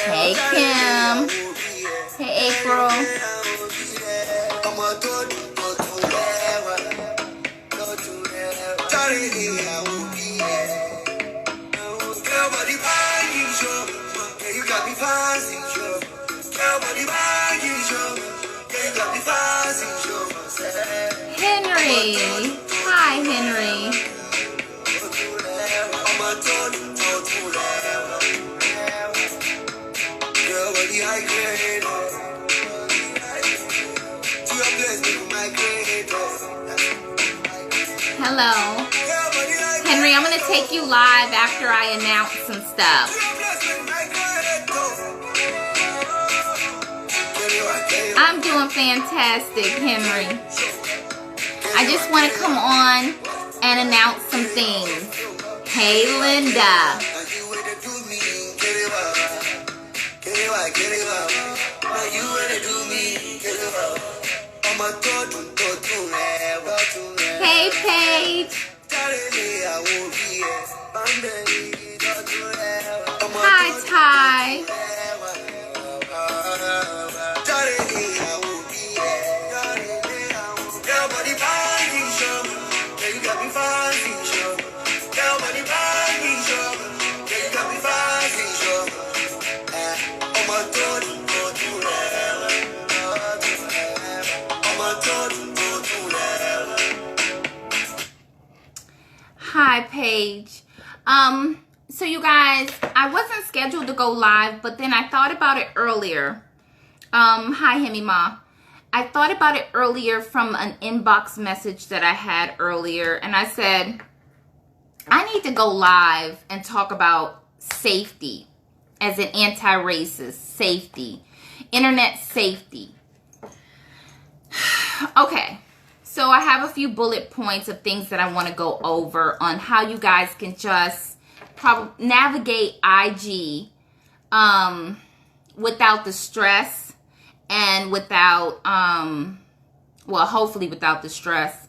Hey Kim. Hey April. Henry. Hi Henry. Hello. Henry, I'm going to take you live after I announce some stuff. I'm doing fantastic, Henry. I just want to come on and announce some things. Hey, Linda. Hey, Paige. Hi, Ty. Hi, Paige. So you guys, I wasn't scheduled to go live, but then I thought about it earlier. Hi, Hemi Ma. I thought about it earlier from an inbox message that I had earlier, and I said, I need to go live and talk about safety as an anti-racist, safety, internet safety. Okay. So I have a few bullet points of things that I want to go over on how you guys can just navigate IG without the stress and without, well, hopefully without the stress,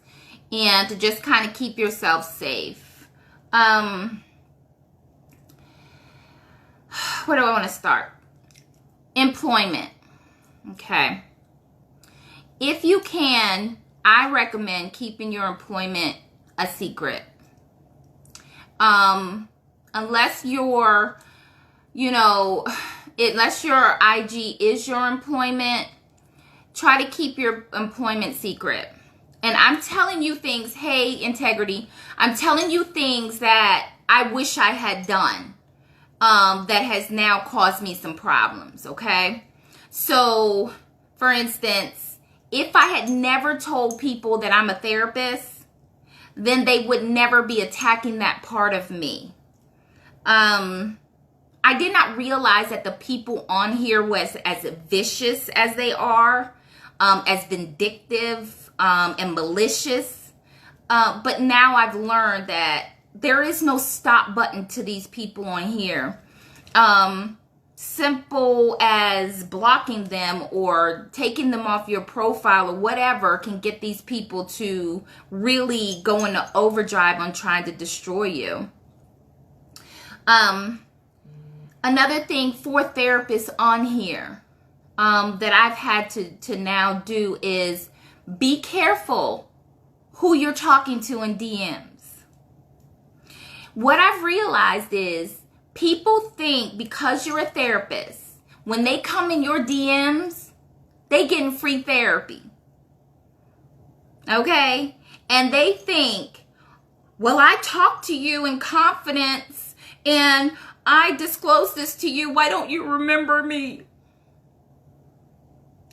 and to just kind of keep yourself safe. Where do I want to start? Employment. Okay. If you can, I recommend keeping your employment a secret. Unless your, unless your IG is your employment, try to keep your employment secret. And I'm telling you things, hey, Integrity, I'm telling you things that I wish I had done, that has now caused me some problems, okay? So, for instance, if I had never told people that I'm a therapist, then they would never be attacking that part of me. I did not realize that the people on here was as vicious as they are, as vindictive, and malicious. But now I've learned that there is no stop button to these people on here. Simple as blocking them or taking them off your profile or whatever can get these people to really go into overdrive on trying to destroy you. Another thing for therapists on here that I've had to now do is be careful who you're talking to in DMs. What I've realized is people think because you're a therapist, when they come in your DMs, they getting free therapy. Okay? And they think, well, I talked to you in confidence and I disclosed this to you. Why don't you remember me?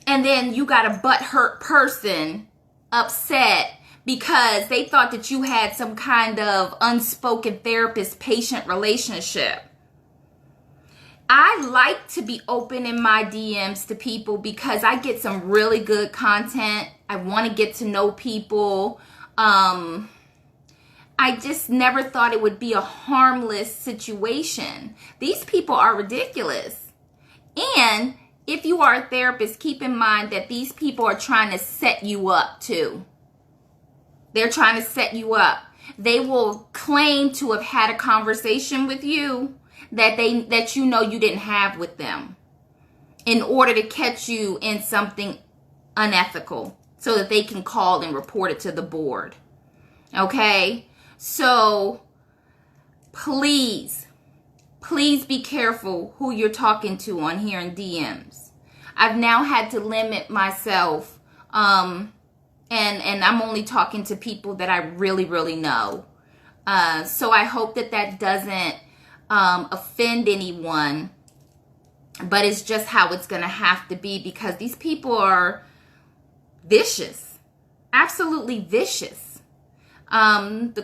And then you got a butthurt person upset because they thought that you had some kind of unspoken therapist-patient relationship. I like to be open in my DMs to people because I get some really good content. I want to get to know people. I I just never thought it would be a harmless situation. These people are ridiculous. And if you are a therapist, keep in mind that these people are trying to set you up too. They're trying to set you up. They will claim to have had a conversation with you that you know you didn't have with them in order to catch you in something unethical so that they can call and report it to the board. Okay? So please be careful who you're talking to on here in DMs. I've now had to limit myself, and I'm only talking to people that I really, really know. So I hope that doesn't offend anyone, but it's just how it's going to have to be because these people are vicious, absolutely vicious. The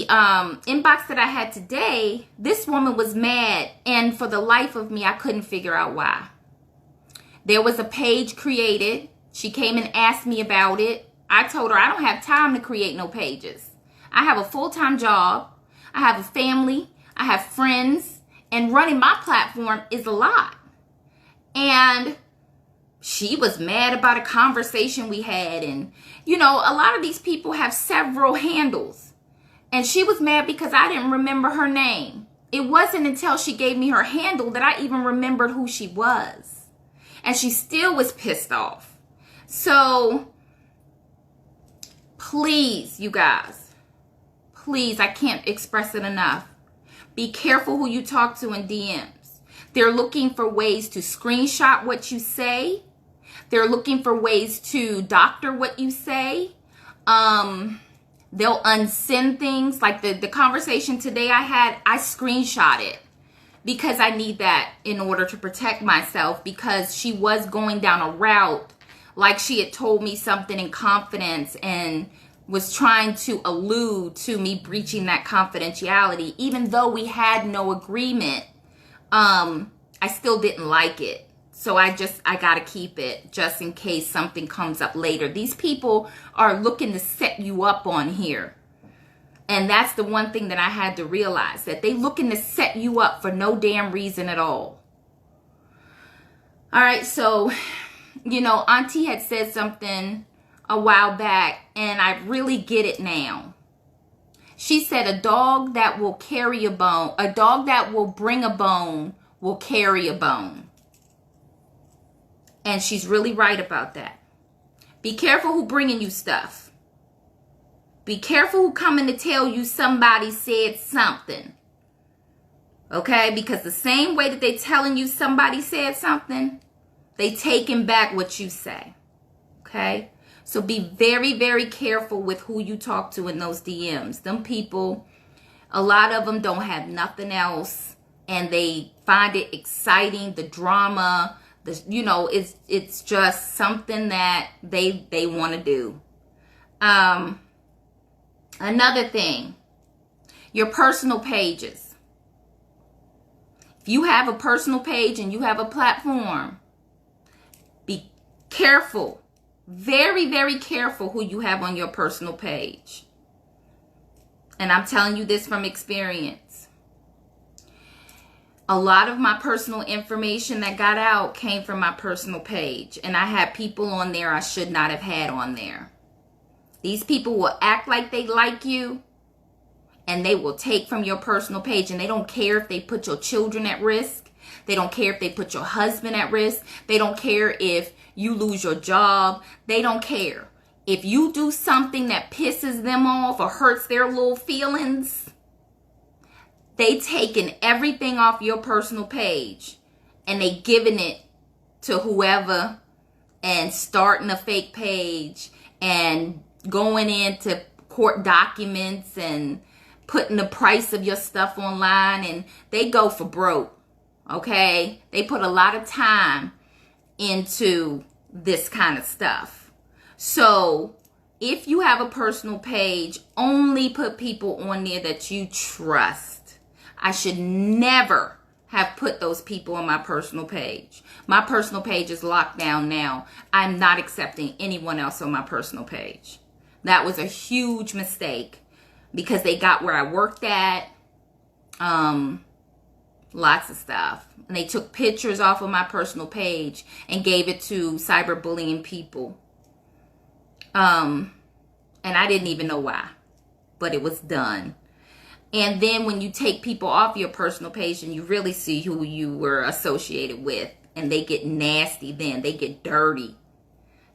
inbox that I had today, this woman was mad, and for the life of me, I couldn't figure out why. There was a page created. She came and asked me about it. I told her I don't have time to create no pages. I have a full-time job. I have a family. I have friends, and running my platform is a lot. And she was mad about a conversation we had, and a lot of these people have several handles. And she was mad because I didn't remember her name. It wasn't until she gave me her handle that I even remembered who she was. And she still was pissed off. So, please, you guys. Please, I can't express it enough. Be careful who you talk to in DMs. They're looking for ways to screenshot what you say. They're looking for ways to doctor what you say. They'll unsend things. Like the conversation today I screenshot it because I need that in order to protect myself, because she was going down a route like she had told me something in confidence and was trying to allude to me breaching that confidentiality. Even though we had no agreement, I still didn't like it. So I gotta keep it just in case something comes up later. These people are looking to set you up on here. And that's the one thing that I had to realize, that they looking to set you up for no damn reason at all. All right, so, Auntie had said something a while back, and I really get it now. She said a dog that will carry a bone, a dog that will bring a bone will carry a bone. And she's really right about that. Be careful who bringing you stuff. Be careful who coming to tell you somebody said something. Okay? Because the same way that they telling you somebody said something, they taking back what you say. Okay? So be very, very careful with who you talk to in those DMs. Them people, a lot of them don't have nothing else, and they find it exciting, the drama. It's just something that they want to do. Another thing, your personal pages. If you have a personal page and you have a platform, be careful, very, very careful who you have on your personal page. And I'm telling you this from experience. A lot of my personal information that got out came from my personal page. And I had people on there I should not have had on there. These people will act like they like you, and they will take from your personal page. And they don't care if they put your children at risk. They don't care if they put your husband at risk. They don't care if you lose your job. They don't care. If you do something that pisses them off or hurts their little feelings, they taking everything off your personal page and they giving it to whoever and starting a fake page and going into court documents and putting the price of your stuff online, and they go for broke. Okay? They put a lot of time into this kind of stuff. So if you have a personal page, only put people on there that you trust. I should never have put those people on my personal page. My personal page is locked down now. I'm not accepting anyone else on my personal page. That was a huge mistake because they got where I worked at. Lots of stuff. And they took pictures off of my personal page and gave it to cyberbullying people. And I didn't even know why, but it was done. And then when you take people off your personal page and you really see who you were associated with, and they get nasty then, they get dirty.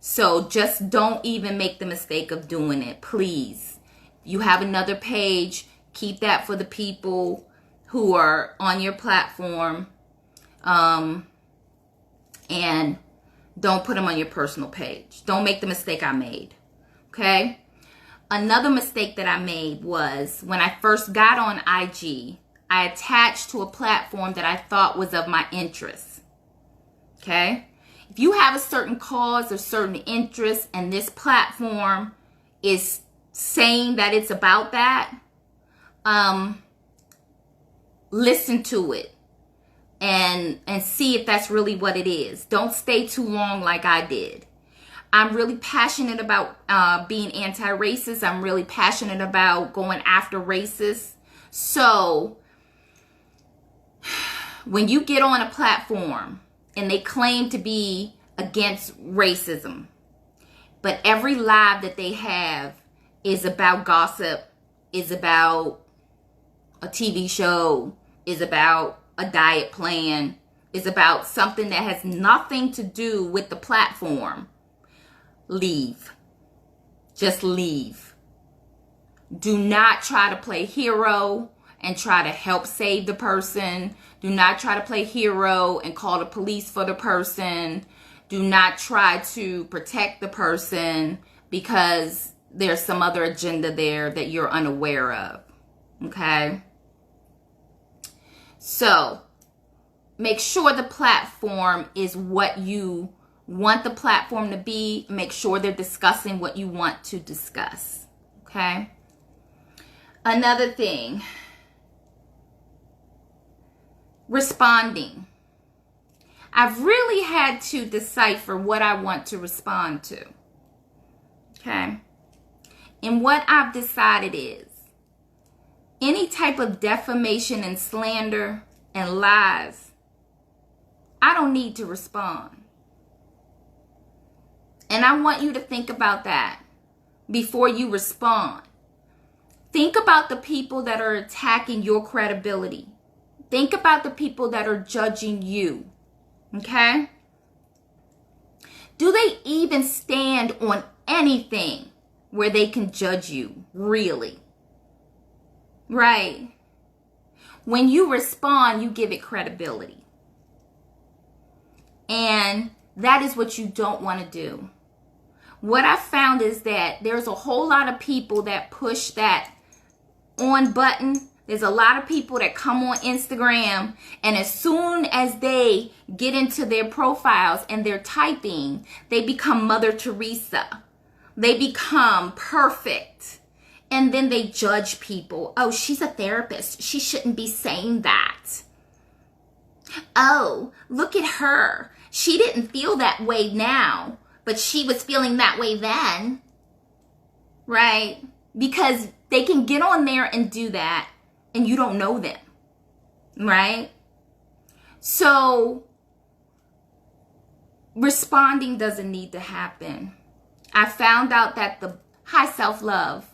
So just don't even make the mistake of doing it, please. You have another page, keep that for the people who are on your platform, and don't put them on your personal page. Don't make the mistake I made, okay? Another mistake that I made was when I first got on IG, I attached to a platform that I thought was of my interest, okay? If you have a certain cause or certain interest and this platform is saying that it's about that, listen to it and see if that's really what it is. Don't stay too long like I did. I'm really passionate about being anti-racist. I'm really passionate about going after racists. So when you get on a platform and they claim to be against racism, but every live that they have is about gossip, is about a TV show, is about a diet plan, is about something that has nothing to do with the platform, leave. Just leave. Do not try to play hero and try to help save the person. Do not try to play hero and call the police for the person. Do not try to protect the person because there's some other agenda there that you're unaware of. Okay? So, make sure the platform is what you want the platform to be. Make sure they're discussing what you want to discuss. Okay? Another thing. Responding. I've really had to decipher what I want to respond to. Okay? And what I've decided is any type of defamation and slander and lies, I don't need to respond. And I want you to think about that before you respond. Think about the people that are attacking your credibility. Think about the people that are judging you. Okay? Do they even stand on anything where they can judge you, really? Right? When you respond, you give it credibility. And that is what you don't want to do. What I found is that there's a whole lot of people that push that on button. There's a lot of people that come on Instagram, and as soon as they get into their profiles and they're typing, they become Mother Teresa. They become perfect. And then they judge people. Oh, she's a therapist. She shouldn't be saying that. Oh, look at her. She didn't feel that way now, but she was feeling that way then. Right? Because they can get on there and do that, and you don't know them. Right? So, responding doesn't need to happen. I found out that the high self-love,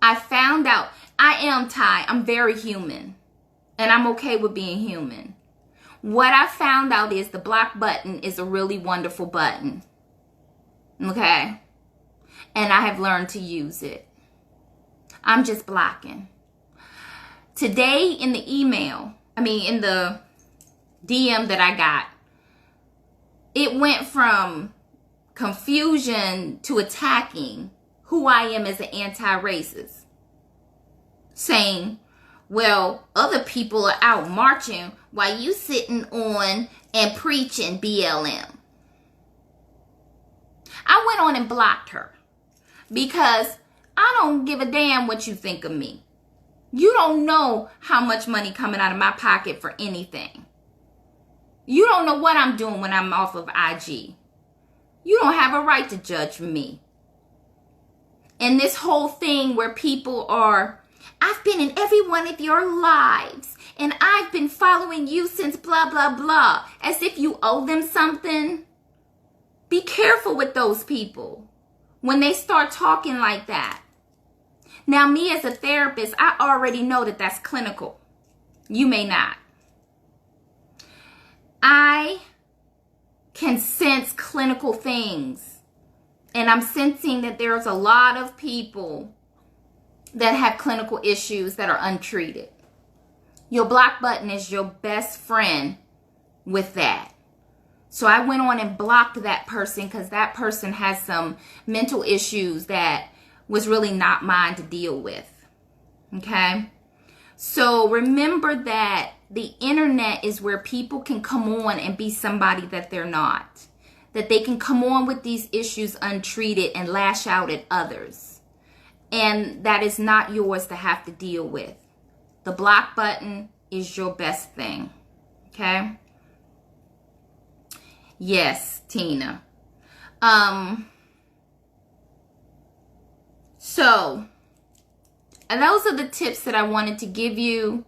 I found out I am Ty. I'm very human. And I'm okay with being human. What I found out is the block button is a really wonderful button. Okay? And I have learned to use it. I'm just blocking. Today in the in the DM that I got, it went from confusion to attacking who I am as an anti-racist. Saying, well, other people are out marching while you sitting on and preaching BLM. I went on and blocked her because I don't give a damn what you think of me. You don't know how much money coming out of my pocket for anything. You don't know what I'm doing when I'm off of IG. You don't have a right to judge me. And this whole thing where people are, I've been in every one of your lives and I've been following you since blah, blah, blah, as if you owe them something. Be careful with those people when they start talking like that. Now, me as a therapist, I already know that that's clinical. You may not. I can sense clinical things. And I'm sensing that there's a lot of people that have clinical issues that are untreated. Your block button is your best friend with that. So I went on and blocked that person because that person has some mental issues that was really not mine to deal with. Okay? So remember that the internet is where people can come on and be somebody that they're not. That they can come on with these issues untreated and lash out at others. And that is not yours to have to deal with. The block button is your best thing. Okay? Yes, Tina. So, and those are the tips that I wanted to give you.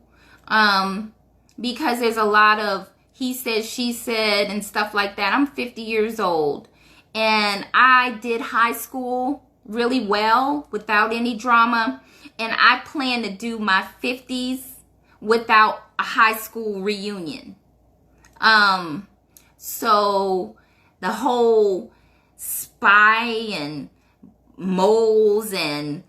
Because there's a lot of he said, she said, and stuff like that. I'm 50 years old. And I did high school really well without any drama. And I plan to do my 50s without a high school reunion. So the whole spy and moles and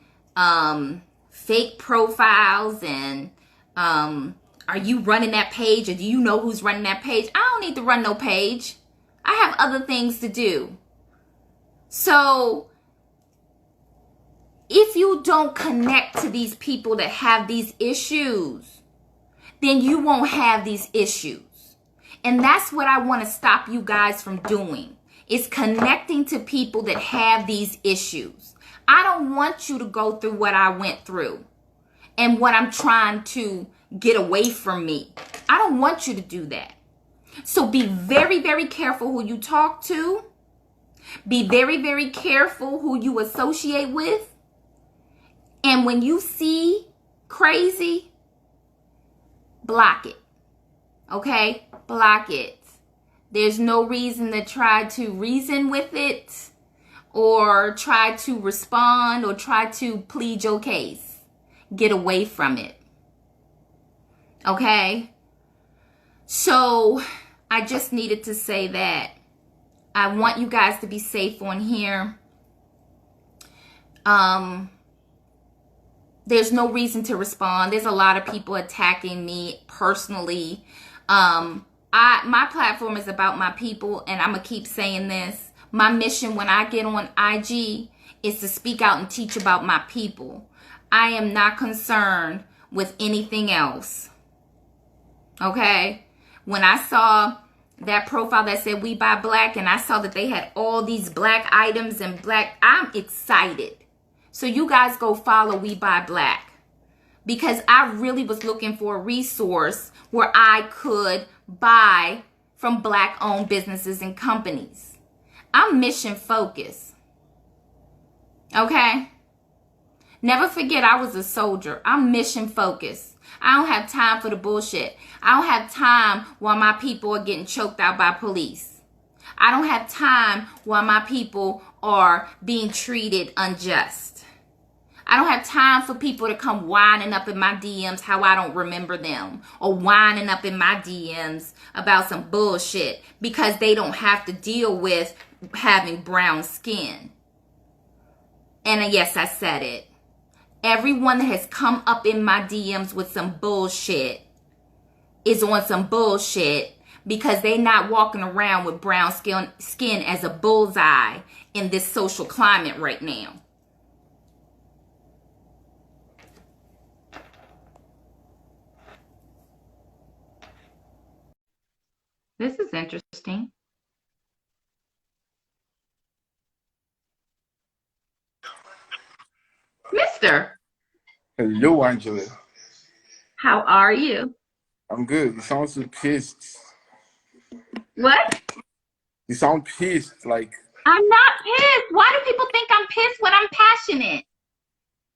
fake profiles and are you running that page or do you know who's running that page? I don't need to run no page. I have other things to do. So if you don't connect to these people that have these issues, then you won't have these issues. And that's what I want to stop you guys from doing, is connecting to people that have these issues. I don't want you to go through what I went through and what I'm trying to get away from me. I don't want you to do that. So be very, very careful who you talk to. Be very, very careful who you associate with. And when you see crazy, block it. Okay? Block it. There's no reason to try to reason with it or try to respond or try to plead your case. Get away from it. Okay? So I just needed to say that. I want you guys to be safe on here. There's no reason to respond. There's a lot of people attacking me personally. My platform is about my people, and I'm going to keep saying this. My mission when I get on IG is to speak out and teach about my people. I am not concerned with anything else. Okay? When I saw that profile that said We Buy Black, and I saw that they had all these black items and black, I'm excited. So you guys go follow We Buy Black, because I really was looking for a resource where I could buy from black-owned businesses and companies. I'm mission focused. Okay? Never forget I was a soldier. I'm mission focused. I don't have time for the bullshit. I don't have time while my people are getting choked out by police. I don't have time while my people are being treated unjust. I don't have time for people to come whining up in my DMs how I don't remember them, or whining up in my DMs about some bullshit because they don't have to deal with having brown skin. And yes, I said it. Everyone that has come up in my DMs with some bullshit is on some bullshit because they not walking around with brown skin as a bullseye in this social climate right now. This is interesting. Mister, Hello, Angela. how are you? I'm good. You sound so pissed. What? You sound pissed. Like, I'm not pissed. Why do people think I'm pissed when I'm passionate?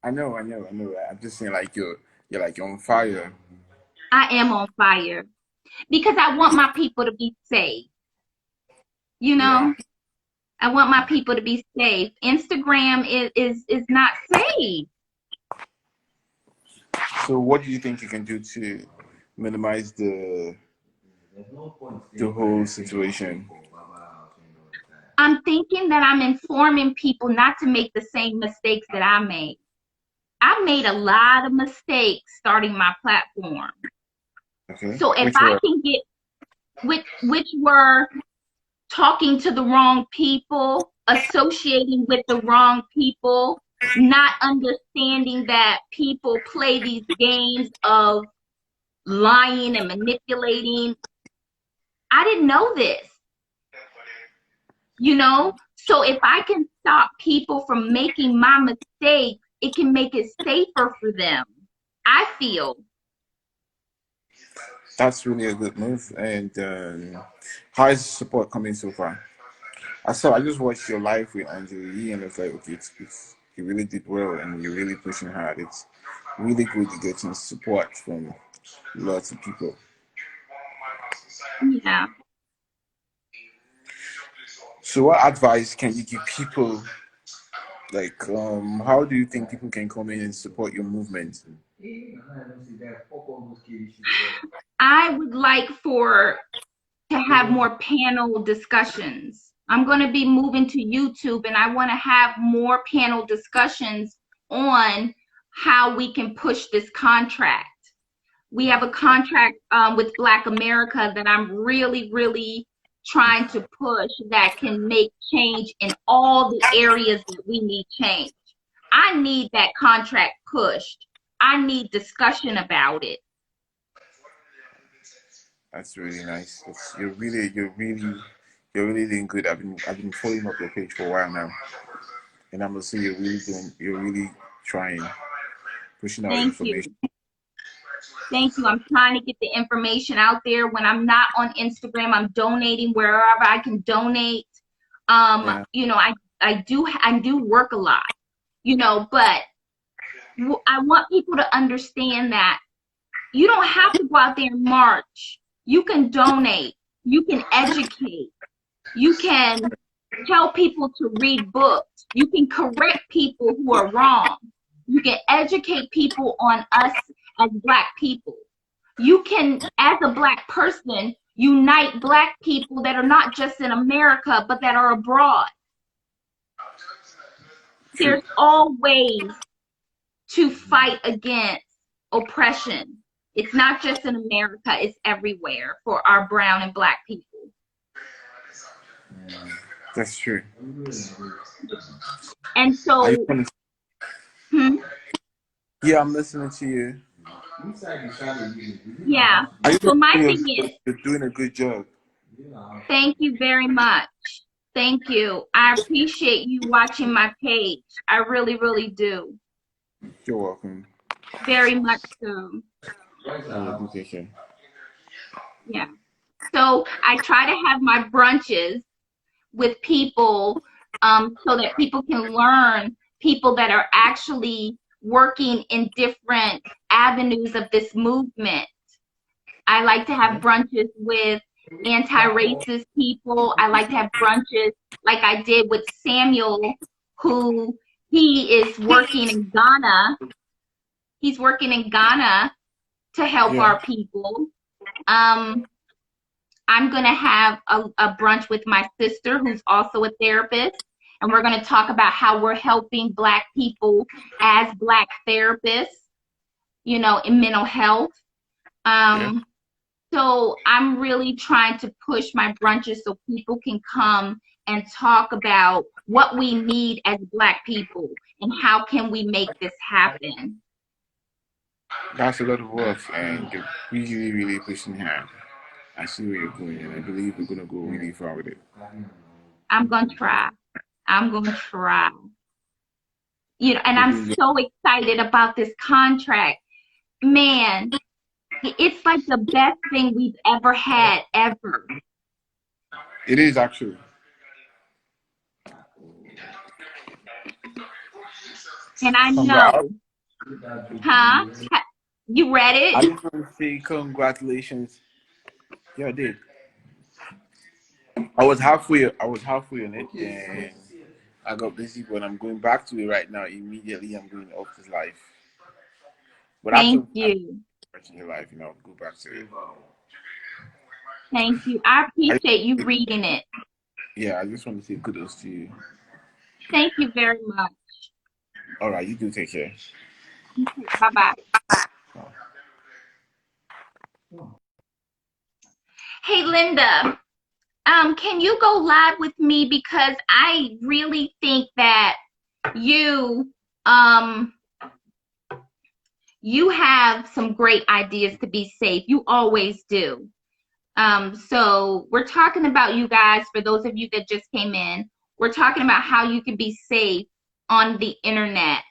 I know, I know, I know. I'm just saying, like you're like on fire. I am on fire because I want my people to be safe. You Yeah. know, I want my people to be safe. Instagram is not safe. So, what do you think you can do to minimize the whole situation? I'm thinking that I'm informing people not to make the same mistakes that I made. I made a lot of mistakes starting my platform. Okay. So if Which I were can get which were talking to the wrong people, associating with the wrong people, not understanding that people play these games of lying and manipulating. I didn't know this, you know? So if I can stop people from making my mistakes, it can make it safer for them. I feel. that's really a good move. And how is support coming so far? I just watched your live with Angela Yee, and it's like, okay, you really did well, and you're really pushing hard. It's really good to getting support from lots of people. Yeah. So, what advice can you give people? Like, how do you think people can come in and support your movement? I would like for to have more panel discussions. I'm going to be moving to YouTube and I want to have more panel discussions on how we can push this contract. We have a contract with Black America that I'm really, really trying to push that can make change in all the areas that we need change. I need that contract pushed. I need discussion about it. That's really nice. You're really doing good. I've been following up your page for a while now, and I'm gonna say you're really trying, pushing out Thank information. you. Thank you. I'm trying to get the information out there. When I'm not on Instagram, I'm donating wherever I can donate. Yeah, You know, I do work a lot, you know, but I want people to understand that you don't have to go out there and march. You can donate. You can educate. You can tell people to read books. You can correct people who are wrong. You can educate people on us as Black people. You can, as a Black person, unite Black people that are not just in America, but that are abroad. true. There's always to fight against oppression. It's not just in America, it's everywhere for our brown and Black people. That's true. And I so, just want to, hmm, yeah, I'm listening to you. yeah. I just So want my to thing say is, you're doing a good job. thank you very much. Thank you. I appreciate you watching my page. I really, really do. You're welcome. Very much so. Education. Yeah. So I try to have my brunches with people so that people can learn, people that are actually working in different avenues of this movement. I like to have brunches with anti-racist people. I like to have brunches like I did with Samuel, who he is working in Ghana. He's working in Ghana to help Yeah. our people. I'm going to have a brunch with my sister, who's also a therapist, and we're going to talk about how we're helping Black people as Black therapists, you know, in mental health. Yeah. So I'm really trying to push my brunches so people can come and talk about what we need as Black people and how can we make this happen. That's a lot of work, and you're really, really pushing hard. I see where you're going, and I believe we're gonna go really far with it. I'm going to try. I'm going to try. You know, and You're I'm doing good. so excited about this contract. Man, it's like the best thing we've ever had, ever. It is actually. And I Congrats. know, huh? You read I it? just want to say congratulations. Yeah, I did. I was halfway on it, and I got busy. But I'm going back to it right now. Immediately, I'm going off this life. But Thank after you. watching your life, go back to it. Thank you. I I, appreciate you reading it. yeah, I just want to say kudos to you. Thank you very much. All right, you do take care. Okay, bye bye. Hey, Linda, can you go live with me because I really think that you um you have some great ideas to be safe. You always do. So we're talking about, you guys, for those of you that just came in, we're talking about how you can be safe on the internet.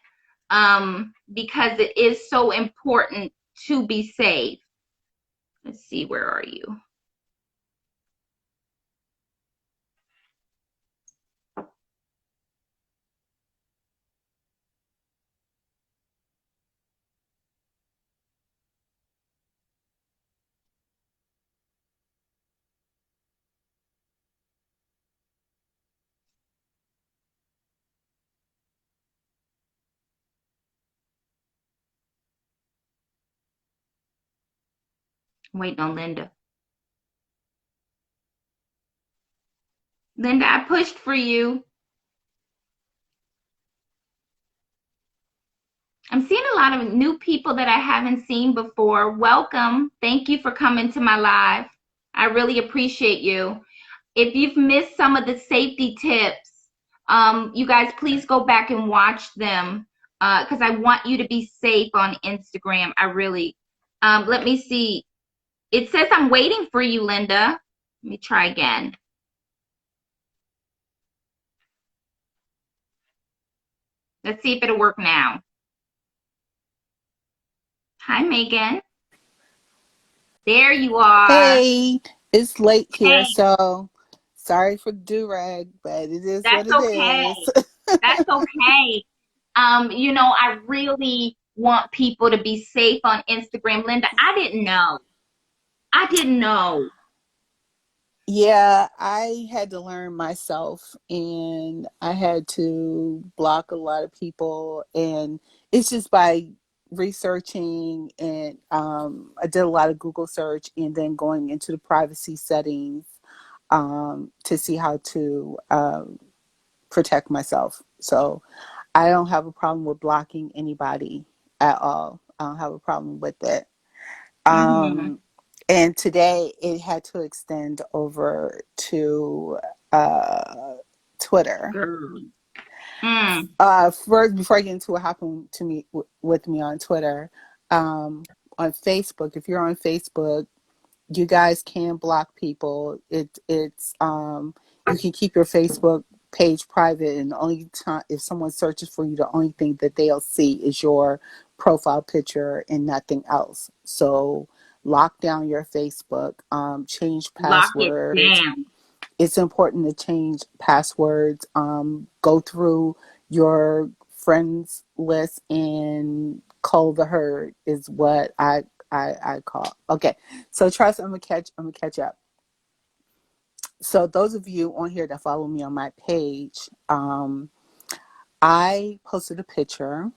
Because it is so important to be safe. Let's see, where are you? I'm waiting on Linda. Linda, I pushed for you. I'm seeing a lot of new people that I haven't seen before. Welcome. Thank you for coming to my live. I really appreciate you. If you've missed some of the safety tips, you guys, please go back and watch them because I want you to be safe on Instagram. I really, let me see. It says I'm waiting for you, Linda. Let me try again. Let's see if it'll work now. Hi, Megan. There you are. Hey, it's late here, Hey, so sorry for the do-rag, but it is what that's it okay. is. That's okay. I really want people to be safe on Instagram. Linda, I didn't know. I didn't know. Yeah, I had to learn myself and I had to block a lot of people, and it's just by researching, and I did a lot of Google search and then going into the privacy settings to see how to protect myself. So I don't have a problem with blocking anybody at all. I don't have a problem with it. Mm-hmm. Um, and today it had to extend over to uh, Twitter. Girl. Mm. First, before I get into what happened to me with me on Twitter, on Facebook, if you're on Facebook, you guys can block people. It's you can keep your Facebook page private, and the only time if someone searches for you, the only thing that they'll see is your profile picture and nothing else. So lock down your Facebook, change Lock it passwords. down. It's important to change passwords. Go through your friends list and cull the herd is what I call. Okay, so trust. I'm gonna catch up. So those of you on here that follow me on my page, I posted a picture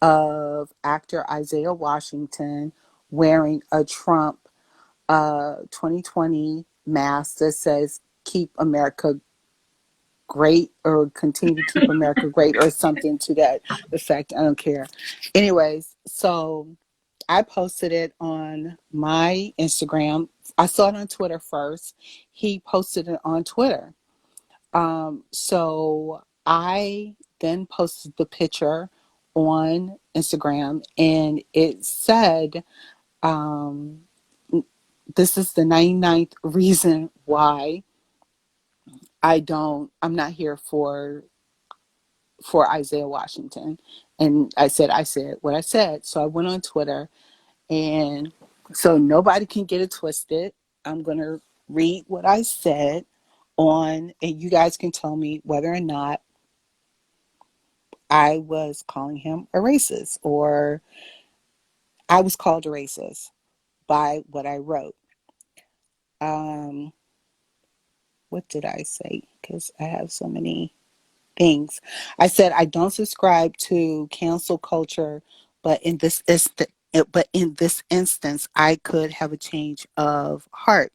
of actor Isaiah Washington wearing a Trump 2020 mask that says "Keep America Great" or "Continue to Keep America Great" or something to that effect. I don't care. Anyways, so I posted it on my Instagram. I saw it on Twitter first. He posted it on Twitter. So I then posted the picture on Instagram, and it said, um, this is the 99th reason why I'm not here for Isaiah Washington. And I said what I said. So I went on Twitter, and so nobody can get it twisted. I'm going to read what I said and you guys can tell me whether or not I was calling him a racist, or I was called a racist by what I wrote. Um, what did I say? Because I have so many things. I said I don't subscribe to cancel culture, but in this instance, I could have a change of heart.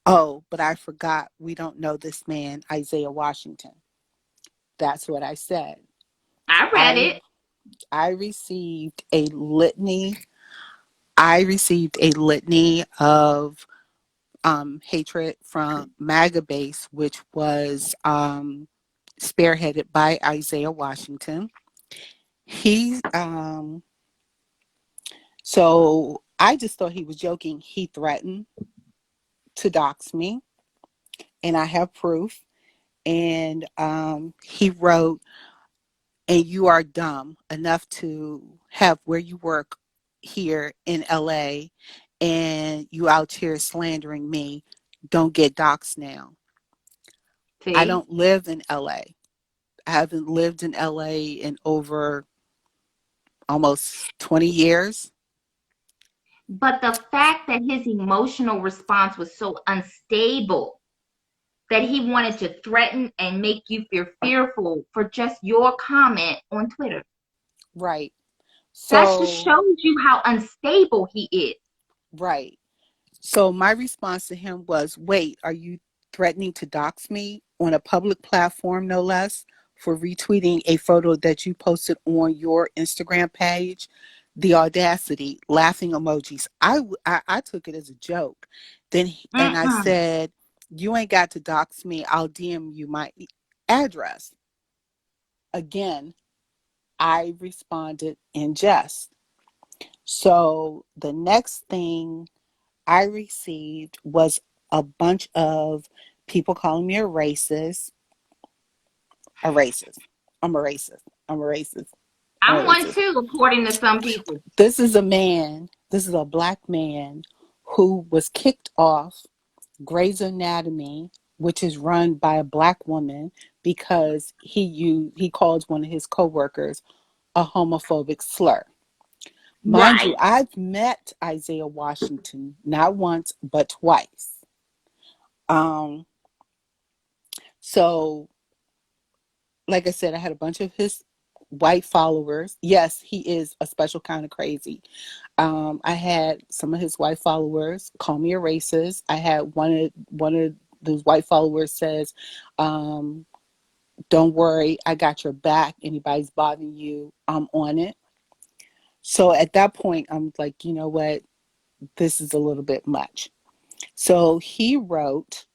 Oh, but I forgot we don't know this man, Isaiah Washington. That's what I said. I read I it. I received a litany. I received a litany of hatred from MAGA base, which was spearheaded by Isaiah Washington. He So I just thought he was joking. He threatened to dox me, and I have proof. And he wrote, "And you are dumb enough to have where you work here in LA, and you out here slandering me. Don't get doxxed now." I See? don't live in LA. I haven't lived in LA in over almost 20 years. But the fact that his emotional response was so unstable that he wanted to threaten and make you feel fearful for just your comment on Twitter. Right. That just So, shows you how unstable he is. right. So my response to him was, wait, are you threatening to dox me on a public platform, no less, for retweeting a photo that you posted on your Instagram page? The audacity, laughing emojis. I took it as a joke. And I Mm-mm. said, you ain't got to dox me. I'll DM you my address. Again, I responded in jest. So the next thing I received was a bunch of people calling me a racist, a racist. I'm a racist. I'm a racist. I'm a I'm one racist. too, according to some people. This is a black man who was kicked off Grey's Anatomy, which is run by a black woman, because he called one of his coworkers a homophobic slur. Mind you, Right. I've met Isaiah Washington not once but twice. Um, so like I said, I had a bunch of his white followers. Yes, he is a special kind of crazy. I had some of his white followers call me a racist. I had one of those white followers says, um, "Don't worry, I got your back. Anybody's bothering you, I'm on it." So at that point, I'm like, you know what? This is a little bit much. So he wrote,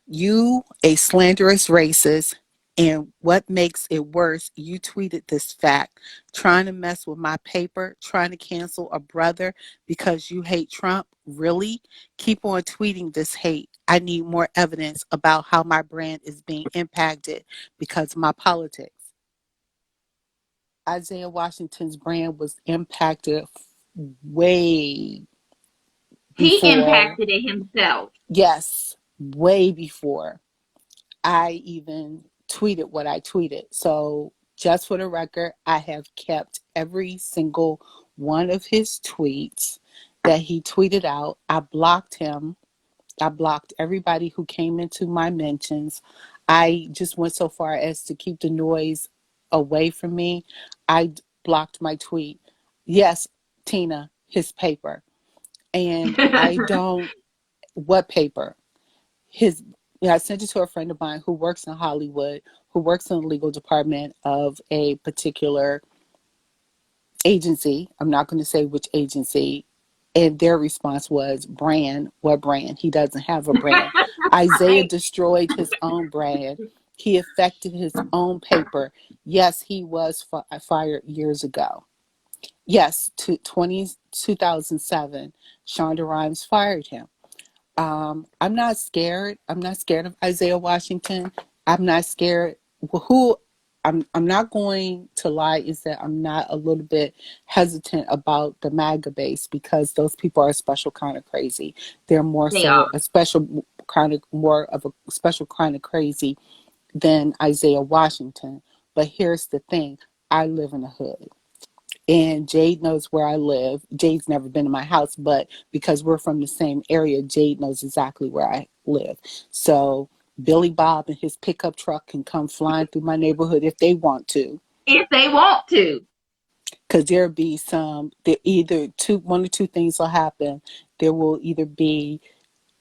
"You a slanderous racist, and what makes it worse, you tweeted this fact, trying to mess with my paper, trying to cancel a brother because you hate Trump. Really? Keep on tweeting this hate. I need more evidence about how my brand is being impacted because of my politics." Isaiah Washington's brand was impacted way He before. impacted it himself. Yes, way before I even tweeted what I tweeted. So, just for the record, I have kept every single one of his tweets that he tweeted out. I blocked him. I blocked everybody who came into my mentions. I just went so far as to keep the noise away from me. I blocked my tweet. Yes, Tina, his paper. And I don't, what paper? His I sent it to a friend of mine who works in Hollywood, who works in the legal department of a particular agency. I'm not going to say which agency. And their response was, brand, what brand? He doesn't have a brand. Isaiah Right. destroyed his own brand. He affected his own paper. Yes, he was fired years ago. Yes, 2007, Shonda Rhimes fired him. I'm not scared. I'm not scared of Isaiah Washington. I'm not scared. Who I'm not going to lie is that I'm not a little bit hesitant about the MAGA base, because those people are a special kind of crazy. They're more They are. so a special kind of more of a special kind of crazy than Isaiah Washington. But here's the thing. I live in a hood. And Jade knows where I live. Jade's never been in my house, but because we're from the same area, Jade knows exactly where I live. So Billy Bob and his pickup truck can come flying through my neighborhood if they want to. If they want to. Because there'll be one or two things will happen. There will either be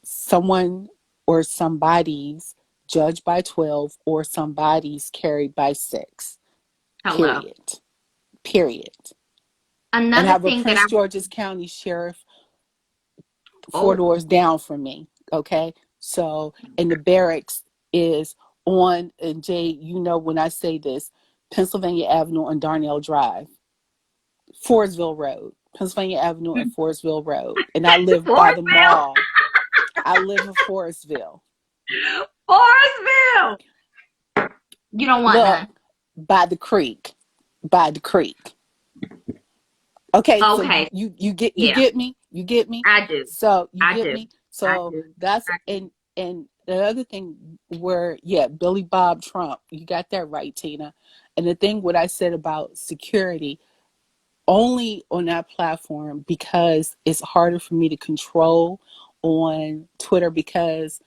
someone or somebody's judged by 12 or somebody's carried by 6. Hello. Period. And Another have a thing that Prince George's County sheriff 4 Oh, doors down from me. Okay. So, and the barracks is on, and Jay, you know, when I say this, Pennsylvania Avenue on Darnell Drive, Forestville Road, Pennsylvania Avenue and Forestville Road. And I live by the Forestville. mall. I live in Forestville. Forestville. You don't want none. Look, by the creek. By the creek. Okay, so Okay. you Yeah. get me? You get me? I do. So you I get do. me? I So do. that's I do. and the other thing where, yeah, Billy Bob Trump, you got that right, Tina. And the thing what I said about security, only on that platform because it's harder for me to control on Twitter because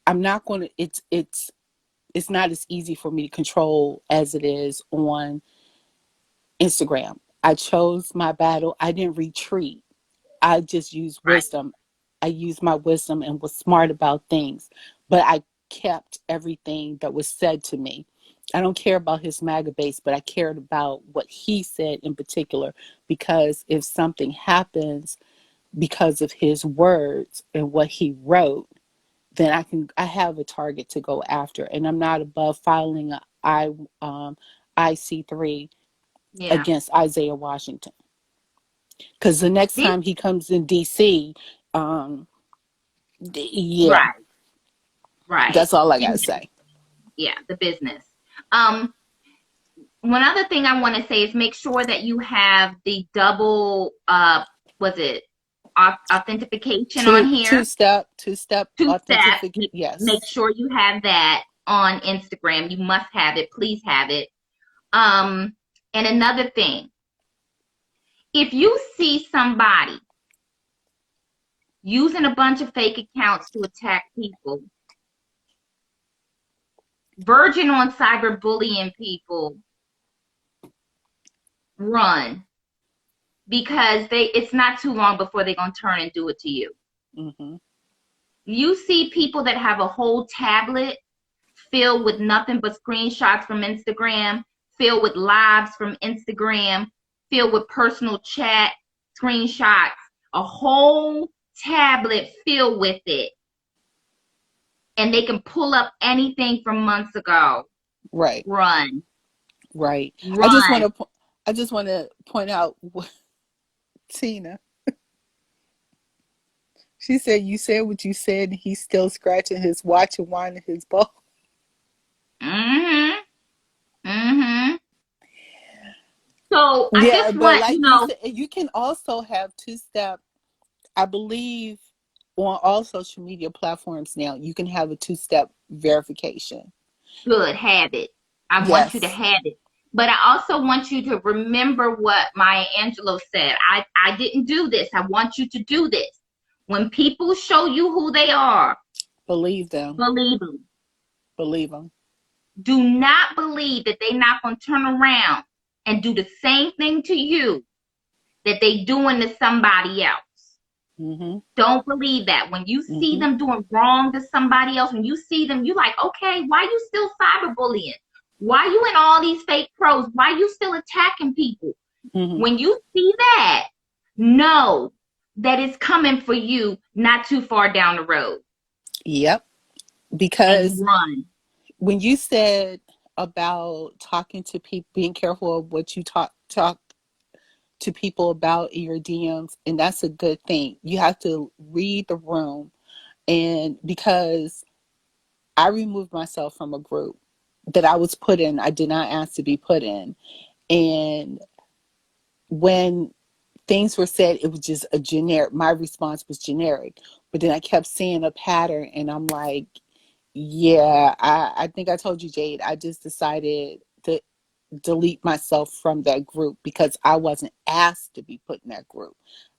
I'm not going to it's not as easy for me to control as it is on Instagram. I chose my battle. I didn't retreat. I just used Right. wisdom. I used my wisdom and was smart about things, but I kept everything that was said to me. I don't care about his MAGA base, but I cared about what he said in particular, because if something happens because of his words and what he wrote, then I have a target to go after, and I'm not above filing a IC3 Yeah. against Isaiah Washington. Because the next This time he comes in DC, yeah, right. Right. that's all I gotta And say. yeah, the business. One other thing I want to say is make sure that you have the double was it authentication on here? Two-step Two-step. authentication. Make Yes, sure you have that on Instagram. You must have it. Please have it. And another thing, if you see somebody using a bunch of fake accounts to attack people, verging on cyberbullying people, run, because it's not too long before they're going to turn and do it to you. mm-hmm. You see people that have a whole tablet filled with nothing but screenshots from Instagram, filled with lives from Instagram, filled with personal chat screenshots, a whole tablet filled with it. And they can pull up anything from months ago. Right, Run. right. Run. I just want to point out, Tina. She said you said what you said, and he's still scratching his watch and winding his ball. Mm-hmm. Mm-hmm. So I Yeah, just but want, like you said, you can also have two-step. I believe on all social media platforms now, you can have a two-step verification. good, have it. I want you to Yes, have it. But I also want you to remember what Maya Angelou said. I didn't do this. I want you to do this. When people show you who they are, believe them. believe them. Believe them. Do not believe that they're not going to turn around and do the same thing to you that they doing to somebody else. Mm-hmm. Don't believe that. When you see Mm-hmm. them doing wrong to somebody else, when you see them, you like, okay, why you still cyberbullying? Why you in all these fake pros? Why you still attacking people? Mm-hmm. When you see that, know that it's coming for you not too far down the road. Yep. And Because run. when you said about talking to people, being careful of what you talk to people about in your DMs, and that's a good thing. You have to read the room, and because I removed myself from a group that I was put in, I did not ask to be put in, and when things were said, it was just a generic. My response was generic, but then I kept seeing a pattern, and I'm like, Yeah, I think I told you, Jade. I just decided to delete myself from that group because I wasn't asked to be put in that group.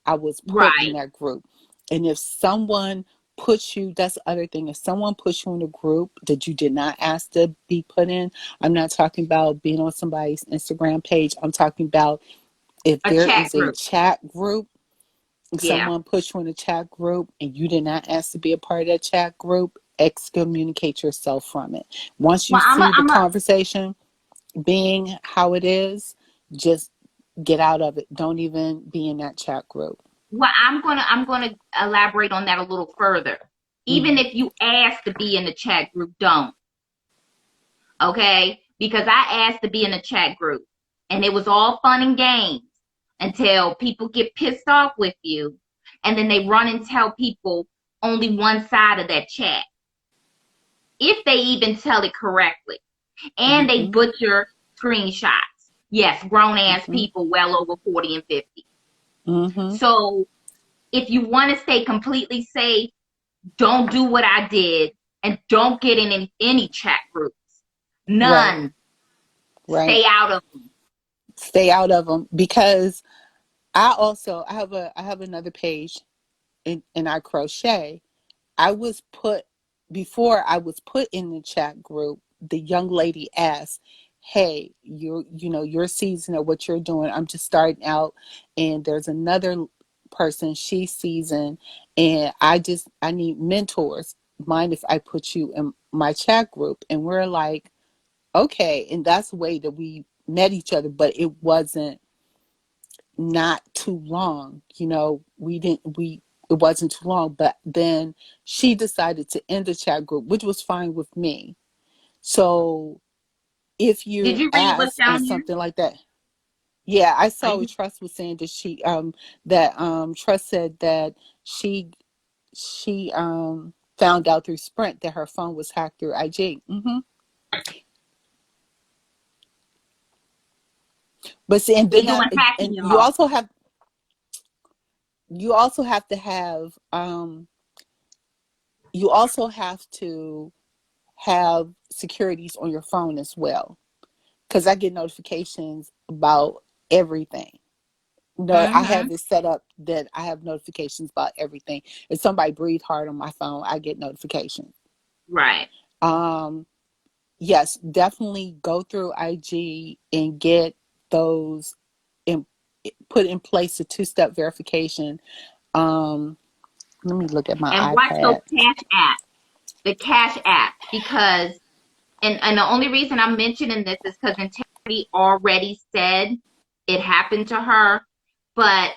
I was put in Right. that group. And if someone puts you, that's the other thing. If someone puts you in a group that you did not ask to be put in, I'm not talking about being on somebody's Instagram page. I'm talking about if A there chat is a group. chat group, Yeah. someone puts you in a chat group and you did not ask to be a part of that chat group, excommunicate yourself from it. Once you Well, see the conversation being how it is, just get out of it. Don't even be in that chat group. I'm gonna elaborate on that a little further. Even Mm-hmm. if you ask to be in the chat group, don't. Okay? Because I asked to be in a chat group and it was all fun and games until people get pissed off with you and then they run and tell people only one side of that chat. If they even tell it correctly. And they Mm-hmm. butcher screenshots. Yes, grown ass Mm-hmm. people well over 40 and 50. Mm-hmm. So if you want to stay completely safe, don't do what I did and don't get in any chat groups. Right. None. Right. Stay out of them. Stay out of them because I have another page and I crochet. I was put before I was put in the chat group. The young lady asked, "Hey, your season of what you're doing. I'm just starting out, and there's another person she's seasoned, and I need mentors. Mind if I put you in my chat group?" And we're like, "Okay." And that's the way that we met each other, but it wasn't not too long. We it wasn't too long, but then she decided to end the chat group, which was fine with me. So if Did you're you read what's asked on down here? something like that, yeah, I Are saw what you Trust was saying that Trust said that she found out through Sprint that her phone was hacked through IG. But see, and they then doing hacking, and you y'all? also have to have you also have to have securities on your phone as well, because I get notifications about everything. No, I Mm-hmm. have it set up that I have notifications about everything. If somebody breathed hard on my phone, I get notifications. Right. Um, yes, definitely go through IG and get those in, put in place a two-step verification. Um, Let me look at my And watch those iPad. cash apps, the cash apps, because and the only reason I'm mentioning this is because Integrity already said it happened to her. But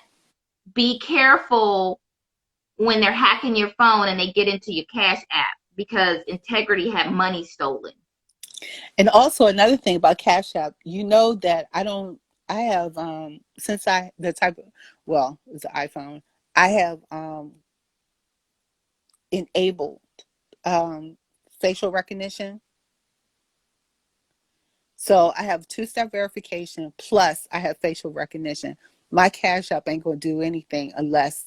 be careful when they're hacking your phone and they get into your cash app because Integrity had money stolen. And also another thing about Cash App, you know that I have since I the type of well, it's an iPhone. I have enabled um facial recognition. So I have two-step verification plus I have facial recognition. My Cash App ain't gonna do anything unless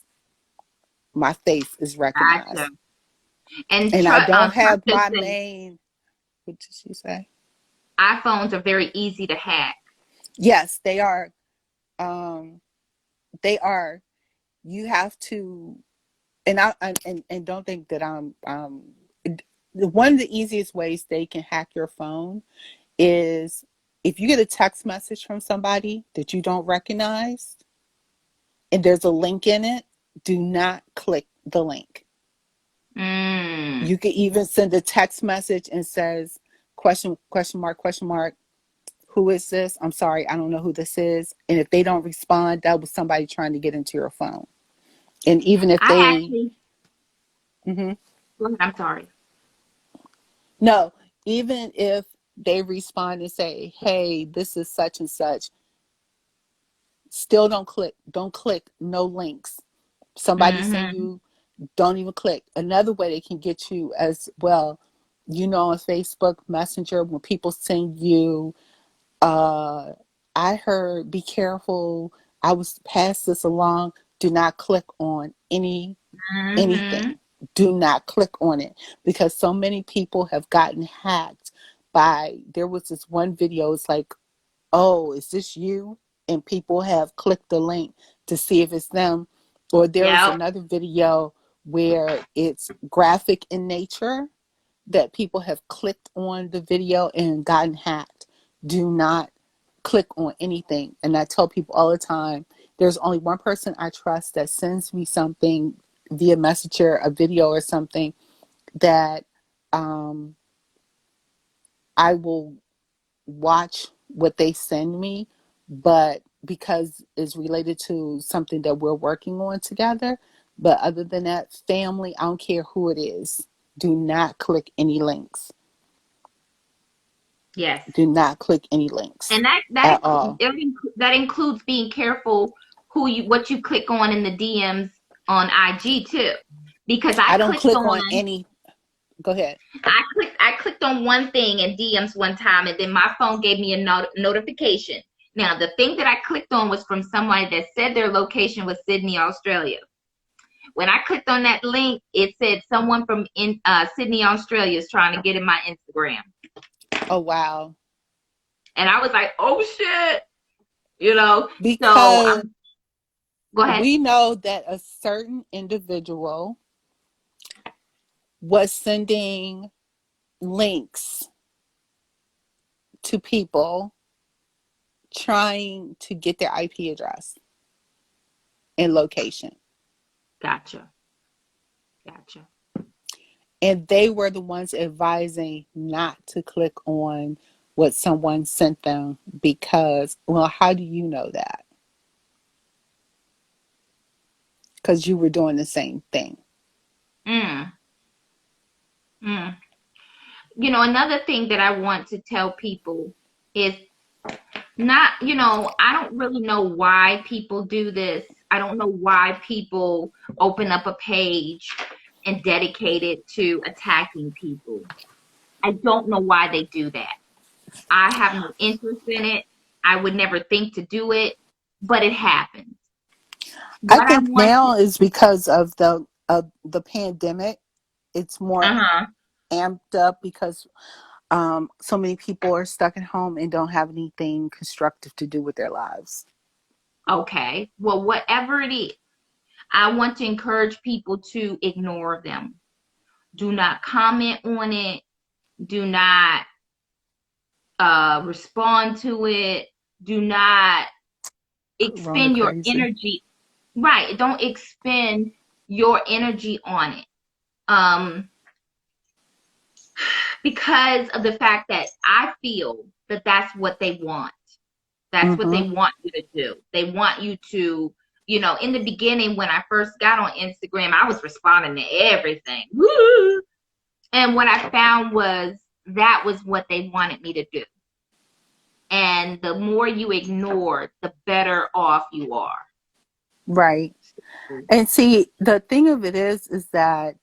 my face is Gotcha. recognized. And And I don't Trust have my said main, what did she say? iPhones are very easy to hack. Yes, they are. Um they are. You have to, and don't think that I'm one of the easiest ways they can hack your phone is if you get a text message from somebody that you don't recognize and there's a link in it, do not click the link. Mm. You can even send a text message and says question mark, who is this? I'm sorry, I don't know who this is. And if they don't respond, that was somebody trying to get into your phone. And even if I they actually, mhm. go ahead, I'm sorry. No, even if they respond and say, "Hey, this is such and such," still don't click. Don't click no links. Somebody send Mm-hmm. you, don't even click. Another way they can get you as well, on Facebook Messenger when people send you I heard be careful, I was pass this along, do not click on anything. Mm-hmm. Do not click on it, because so many people have gotten hacked by, there was this one video, it's like, oh, is this you? And people have clicked the link to see if it's them. Or there was Yep. another video where it's graphic in nature, that people have clicked on the video and gotten hacked. Do not click on anything. And I tell people all the time, there's only one person I trust that sends me something via messenger, a video or something, that I will watch what they send me, but because it's related to something that we're working on together. But other than that, family, I don't care who it is, do not click any links. Yes. Do not click any links And at all. that includes being careful what you click on in the DMs on IG too, because I don't click on any. Go ahead. I clicked on one thing in DMs one time, and then my phone gave me a notification. Now, the thing that I clicked on was from somebody that said their location was Sydney, Australia. When I clicked on that link, it said someone from Sydney, Australia is trying to get in my Instagram. Oh, wow. And I was like, oh, shit. You know, because so go ahead. We know that a certain individual was sending links to people trying to get their IP address and location. Gotcha. And they were the ones advising not to click on what someone sent them because, well, how do you know that? Because you were doing the same thing. You know, another thing that I want to tell people is not, you know, I don't really know why people do this. I don't know why people open up a page and dedicate it to attacking people. I don't know why they do that. I have no interest in it. I would never think to do it, but it happens. I think now is because of the pandemic. It's more amped up because so many people are stuck at home and don't have anything constructive to do with their lives. Okay. Well, whatever it is, I want to encourage people to ignore them. Do not comment on it. Do not respond to it. Do not expend your energy. Right. Don't expend your energy on it. Because of the fact that I feel that that's what they want. That's what they want you to do. They want you to, you know, in the beginning when I first got on Instagram, I was responding to everything. Woo! And what I found was that was what they wanted me to do. And the more you ignore, the better off you are. Right. And see, the thing of it is that,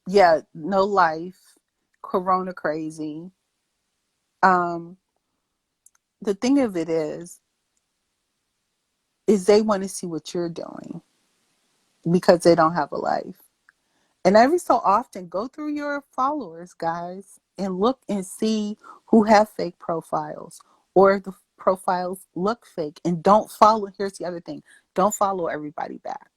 yeah, no life, Corona crazy. The thing of it is they want to see what you're doing because they don't have a life. And every so often, go through your followers, guys, and look and see who have fake profiles or the profiles look fake. And don't follow. Here's the other thing. Don't follow everybody back.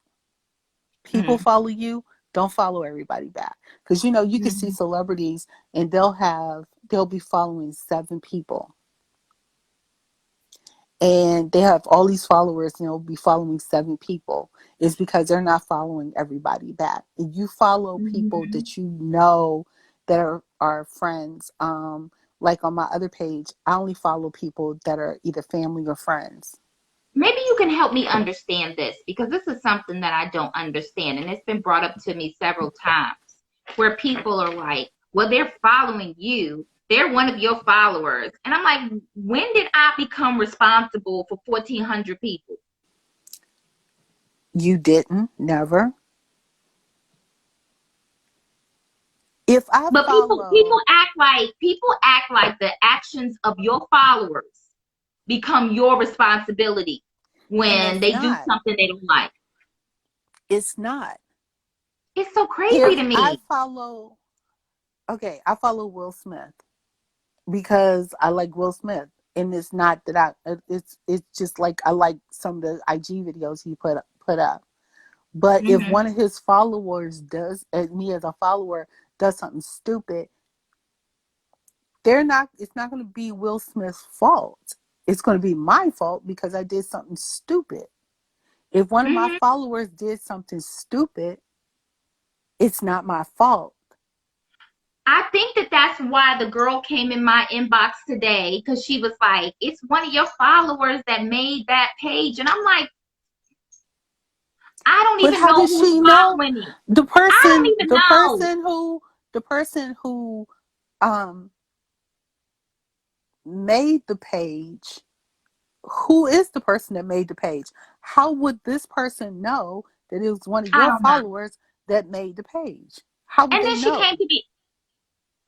People follow you. Don't follow everybody back. Because, you know, you can see celebrities and they'll be following 7 people. And they have all these followers and they'll be following 7 people. It's because they're not following everybody back. If you follow people that you know that are friends, like on my other page, I only follow people that are either family or friends. Maybe you can help me understand this, because this is something that I don't understand. And it's been brought up to me several times where people are like, well, they're following you. They're one of your followers. And I'm like, when did I become responsible for 1,400 people? You didn't. Never. If I but follow... people act like the actions of your followers become your responsibility when they do something they don't like. It's not. It's so crazy If to I me. follow, okay, I follow Will Smith because I like Will Smith. And it's not that it's just like I like some of the IG videos he put up. But if Hmm. one of his followers does, as me as a follower, does something stupid, it's not going to be Will Smith's fault. It's going to be my fault because I did something stupid. If one of my Hmm. followers did something stupid, it's not my fault. I think that that's why the girl came in my inbox today, because she was like, it's one of your followers that made that page. And I'm like, I don't But even how know does who's she know? following me. The I don't person, even the know. person who, the person who um made the page, who is the person that made the page? How would this person know that it was one of I your don't know. followers that made the page? How would And they then she came know? to me.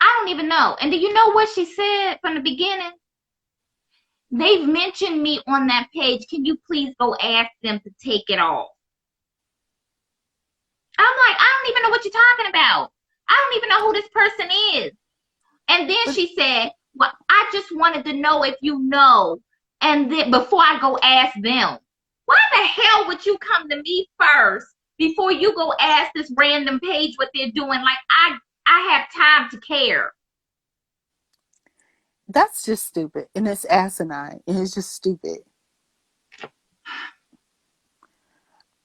I don't even know. And do you know what she said from the beginning? They've mentioned me on that page. Can you please go ask them to take it off? I'm like, I don't even know what you're talking about. I don't even know who this person is. And then But she said, well, I just wanted to know if you know. And then before I go ask them, why the hell would you come to me first before you go ask this random page what they're doing? Like I have time to care. that's just stupid. And it's asinine. And it's just stupid.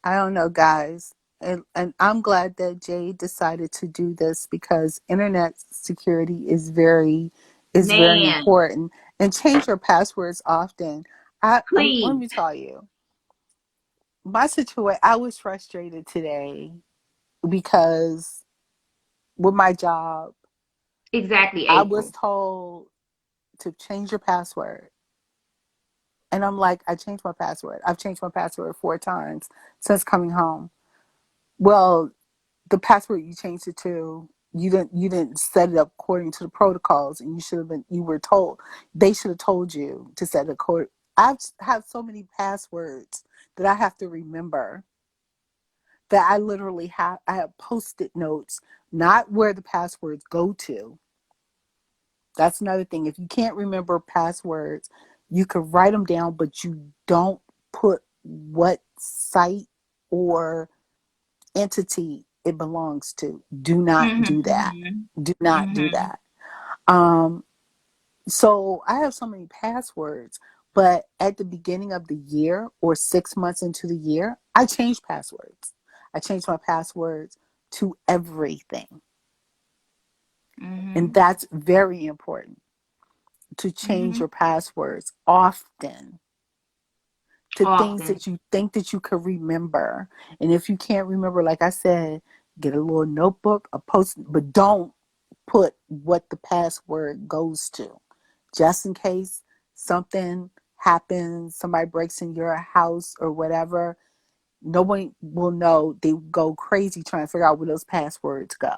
I don't know, guys. And I'm glad that Jay decided to do this because internet security is very Man, important. And change your passwords often. Let please. me tell you, my situation. I was frustrated today because with my job, Exactly, I was April. told to change your password. And I'm like, I changed my password. I've changed my password 4 times since coming home. Well, the password you changed it to, you didn't set it up according to the protocols, and you were told, they should have told you to set it according. I have so many passwords that I have to remember that I have post-it notes, not where the passwords go to. That's another thing. If you can't remember passwords, you can write them down, but you don't put what site or entity it belongs to. Do not Mm-hmm, do that. mm-hmm, Do not do mm-hmm. that. Um, so I have so many passwords, but at the beginning of the year or 6 months into the year, I change passwords. I change my passwords to everything. And Mm-hmm. that's very important to change Mm-hmm. your passwords often to things Often. that you think that you could remember. And if you can't remember, like I said, get a little notebook, a post, but don't put what the password goes to. Just in case something happens, somebody breaks in your house or whatever, no one will know. They go crazy trying to figure out where those passwords go.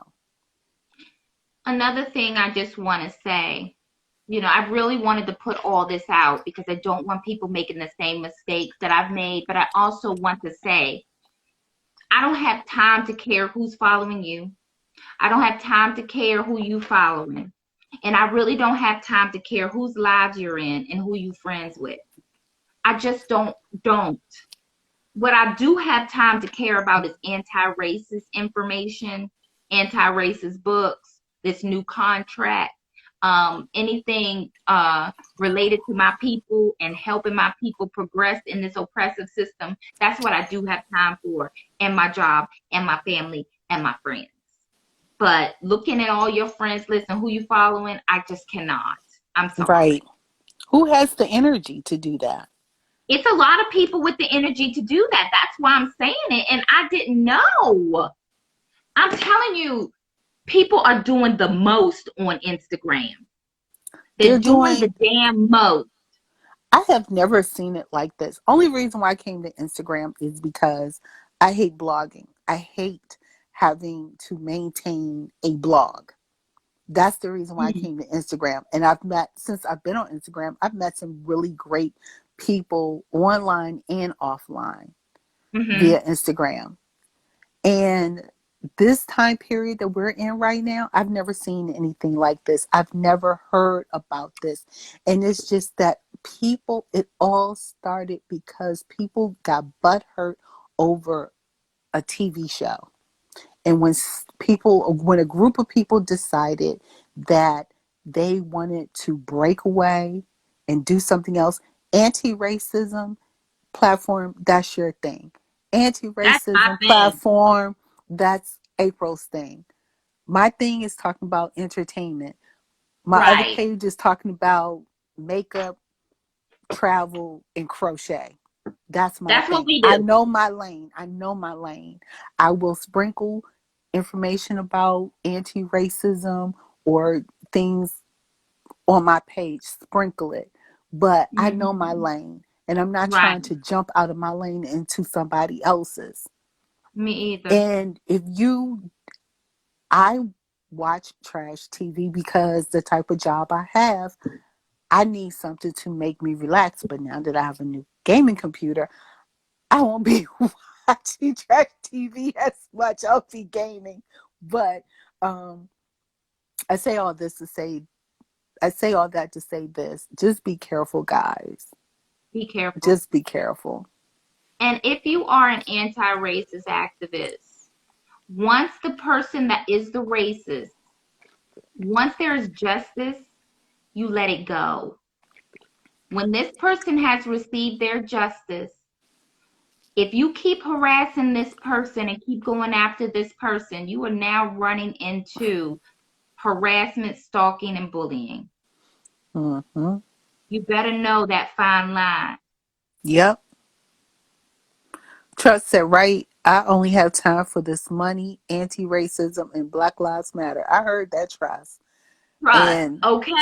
Another thing I just want to say, I really wanted to put all this out because I don't want people making the same mistakes that I've made, but I also want to say, I don't have time to care who's following you. I don't have time to care who you following. And I really don't have time to care whose lives you're in and who you friends with. I just don't. What I do have time to care about is anti-racist information, anti-racist books, this new contract, anything related to my people and helping my people progress in this oppressive system. That's what I do have time for, and my job, and my family, and my friends. But looking at all your friends list and who you following, I just cannot. I'm Right. sorry. Who has the energy to do that? It's a lot of people with the energy to do that. That's why I'm saying it. And I didn't know. I'm telling you, people are doing the most on Instagram. They're They're doing the doing damn most. I have never seen it like this. Only reason why I came to Instagram is because I hate blogging. I hate having to maintain a blog. That's the reason why I Mm-hmm. came to Instagram. And since I've been on Instagram, I've met some really great people online and offline Mm-hmm. via Instagram. And this time period that we're in right now, I've never seen anything like this. I've never heard about this. And it's just that people, it all started because people got butthurt over a TV show. And when a group of people decided that they wanted to break away and do something else, anti-racism platform, that's your thing. That's my Anti-racism thing. platform, that's April's thing. My thing is talking about entertainment. My other Right. page is talking about makeup, travel, and crochet. That's my That's what thing. we I do. know my lane. I know my lane. I will sprinkle information about anti-racism or things on my page, sprinkle it. But I know my Hmm. lane. And I'm not Right. trying to jump out of my lane into somebody else's. Me either. And I watch trash TV because the type of job I have, I need something to make me relax. But now that I have a new gaming computer, I won't be watching trash TV as much. I'll be gaming. But um, I say all this to say, I say all that to say this. Just be careful, guys. Be careful. Just be careful. And if you are an anti-racist activist, once the person that is the racist, once there is justice, you let it go. When this person has received their justice, if you keep harassing this person and keep going after this person, you are now running into harassment, stalking, and bullying. Mm-hmm. You better know that fine line. Yep. Trust said, right. I only have time for this money, anti-racism, and Black Lives Matter. I heard that, Trust. Trust, And okay?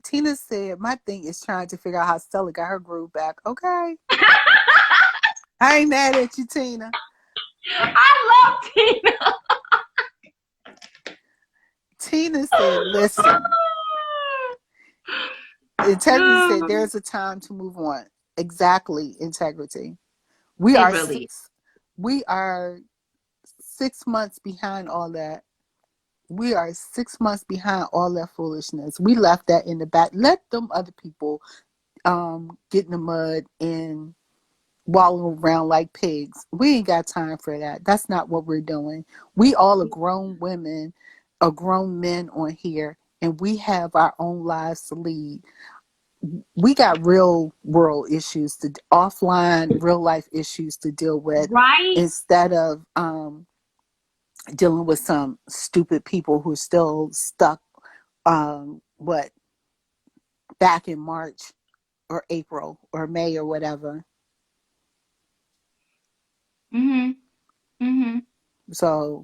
Tina said, my thing is trying to figure out how Stella got her groove back. Okay. I ain't mad at you, Tina. I love Tina. Tina said, listen, Integrity said there's a time to move on. Exactly, Integrity. We It are really. six we are 6 months behind all that. We are 6 months behind all that foolishness. We left that in the back. Let them other people get in the mud and wallow around like pigs. We ain't got time for that. That's not what we're doing. We all are grown women, are grown men on here, and we have our own lives to lead. We got real world issues to offline real life issues to deal with Right? instead of dealing with some stupid people who are still stuck what back in March or April or May or whatever. Mm-hmm. Mm-hmm. So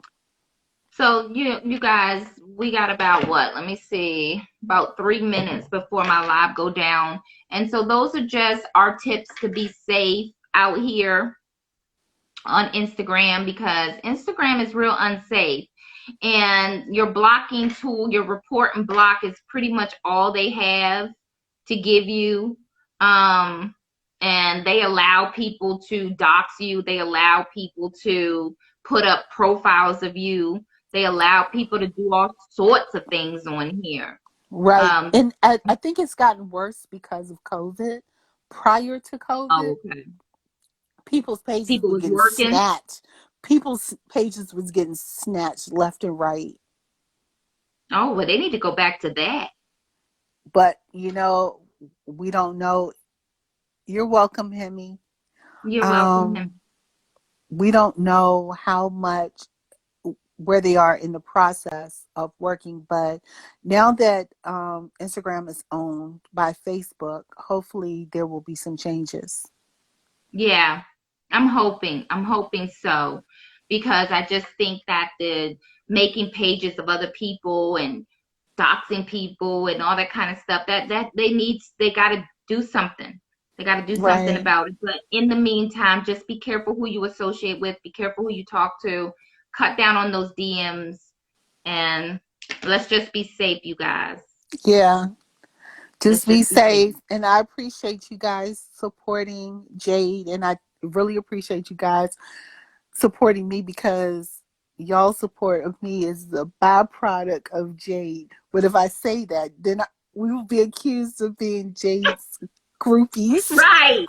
So you guys, we got about what? Let me see. About 3 minutes before my live go down. And so those are just our tips to be safe out here on Instagram, because Instagram is real unsafe. And your blocking tool, your report and block, is pretty much all they have to give you. And they allow people to dox you. They allow people to put up profiles of you. They allow people to do all sorts of things on here. right, Um, and I think it's gotten worse because of COVID. Prior to COVID, oh, okay. people's pages People were was getting working. snatched. People's pages was getting snatched left and right. Oh, well, they need to go back to that. But we don't know. You're welcome, Hemi. You're welcome. Um, we don't know how much where they are in the process of working, but now that Instagram is owned by Facebook, hopefully there will be some changes. Yeah, I'm hoping. I'm hoping so, because I just think that the making pages of other people and doxing people and all that kind of stuff, that they got to do something. They got to do something Right. about it. But in the meantime, just be careful who you associate with. Be careful who you talk to. Cut down on those DMs, and let's just be safe, you guys. Yeah. Let's Just be just be safe. safe. And I appreciate you guys supporting Jade. And I really appreciate you guys supporting me because y'all support of me is the byproduct of Jade. But if I say that, then we will be accused of being Jade's groupies. Right.